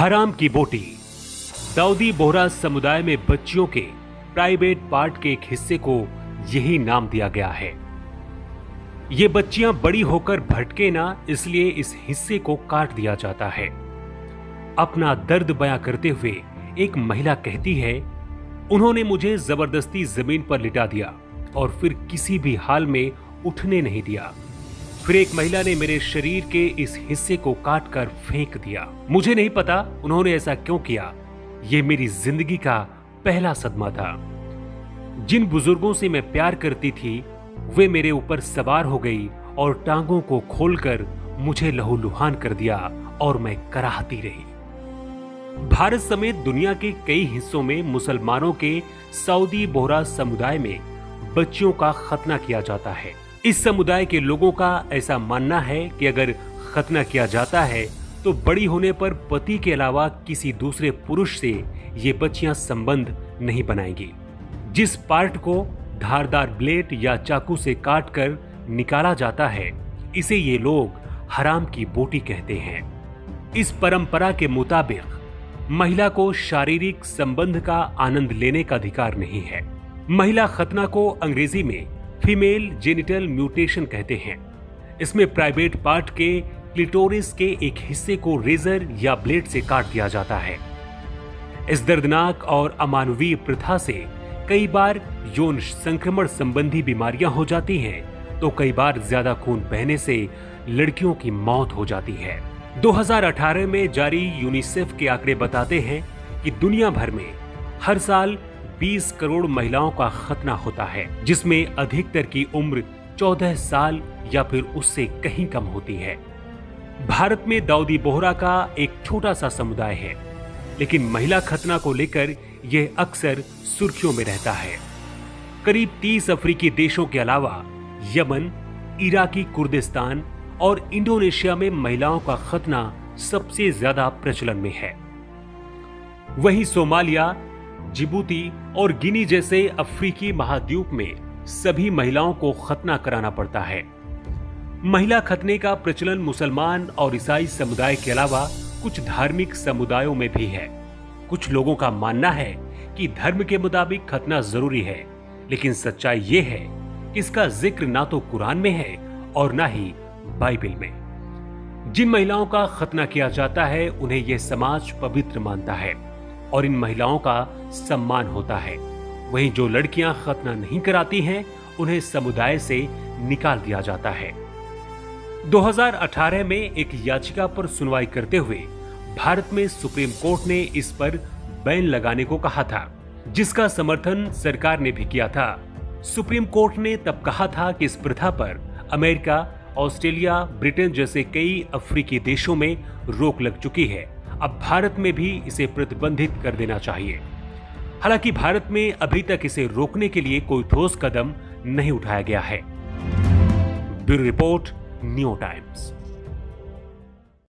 हराम की बोटी। दाऊदी बोहरा समुदाय में बच्चियों के प्राइवेट पार्ट के एक हिस्से को यही नाम दिया गया है। ये बच्चियां बड़ी होकर भटके ना, इसलिए इस हिस्से को काट दिया जाता है। अपना दर्द बयां करते हुए एक महिला कहती है, उन्होंने मुझे जबरदस्ती जमीन पर लिटा दिया और फिर किसी भी हाल में उठने नहीं दिया। फिर एक महिला ने मेरे शरीर के इस हिस्से को काटकर फेंक दिया। मुझे नहीं पता उन्होंने ऐसा क्यों किया। यह मेरी जिंदगी का पहला सदमा था। जिन बुजुर्गों से मैं प्यार करती थी वे मेरे ऊपर सवार हो गई और टांगों को खोलकर मुझे लहूलुहान कर दिया और मैं कराहती रही। भारत समेत दुनिया के कई हिस्सों में मुसलमानों के सऊदी बोहरा समुदाय में बच्चियों का खतना किया जाता है। इस समुदाय के लोगों का ऐसा मानना है कि अगर खतना किया जाता है तो बड़ी होने पर पति के अलावा किसी दूसरे पुरुष से ये बच्चियां संबंध नहीं बनाएंगी। जिस पार्ट को धारदार ब्लेड या चाकू से काटकर निकाला जाता है, इसे ये लोग हराम की बोटी कहते हैं। इस परंपरा के मुताबिक महिला को शारीरिक संबंध का आनंद लेने का अधिकार नहीं है। महिला खतना को अंग्रेजी में फीमेल जेनिटल म्यूटेशन कहते हैं। इसमें प्राइवेट पार्ट के क्लिटोरिस के एक हिस्से को रेजर या ब्लेड से काट दिया जाता है। इस दर्दनाक और अमानवीय प्रथा से कई बार यौन संक्रमण संबंधी बीमारियां हो जाती हैं, तो कई बार ज्यादा खून बहने से लड़कियों की मौत हो जाती है। 2018 में जारी यूनिसेफ के आंकड़े बताते हैं कि दुनिया भर में हर साल 20 करोड़ महिलाओं का खतना होता है, जिसमें अधिकतर की उम्र 14 साल या फिर उससे कहीं कम होती है। भारत में दाऊदी बोहरा का एक छोटा सा समुदाय है, लेकिन महिला खतना को लेकर यह अक्सर सुर्खियों में रहता है। करीब 30 अफ्रीकी देशों के अलावा यमन, इराकी कुर्दिस्तान और इंडोनेशिया में महिलाओं का खतना सबसे ज्यादा प्रचलन में है। वहीं सोमालिया, जिबूती और गिनी जैसे अफ्रीकी महाद्वीप में सभी महिलाओं को खतना कराना पड़ता है। महिला खतने का प्रचलन मुसलमान और ईसाई समुदाय के अलावा कुछ धार्मिक समुदायों में भी है। कुछ लोगों का मानना है कि धर्म के मुताबिक खतना जरूरी है, लेकिन सच्चाई ये है कि इसका जिक्र ना तो कुरान में है और ना ही बाइबल में। जिन महिलाओं का खतना किया जाता है उन्हें यह समाज पवित्र मानता है और इन महिलाओं का सम्मान होता है। वहीं जो लड़कियां खतना नहीं कराती हैं, उन्हें समुदाय से निकाल दिया जाता है। 2018 में एक याचिका पर सुनवाई करते हुए भारत में सुप्रीम कोर्ट ने इस पर बैन लगाने को कहा था, जिसका समर्थन सरकार ने भी किया था। सुप्रीम कोर्ट ने तब कहा था कि इस प्रथा पर अमेरिका, ऑस्ट्रेलिया, ब्रिटेन जैसे कई अफ्रीकी देशों में रोक लग चुकी है। अब भारत में भी इसे प्रतिबंधित कर देना चाहिए। हालांकि भारत में अभी तक इसे रोकने के लिए कोई ठोस कदम नहीं उठाया गया है। Bureau report, new times.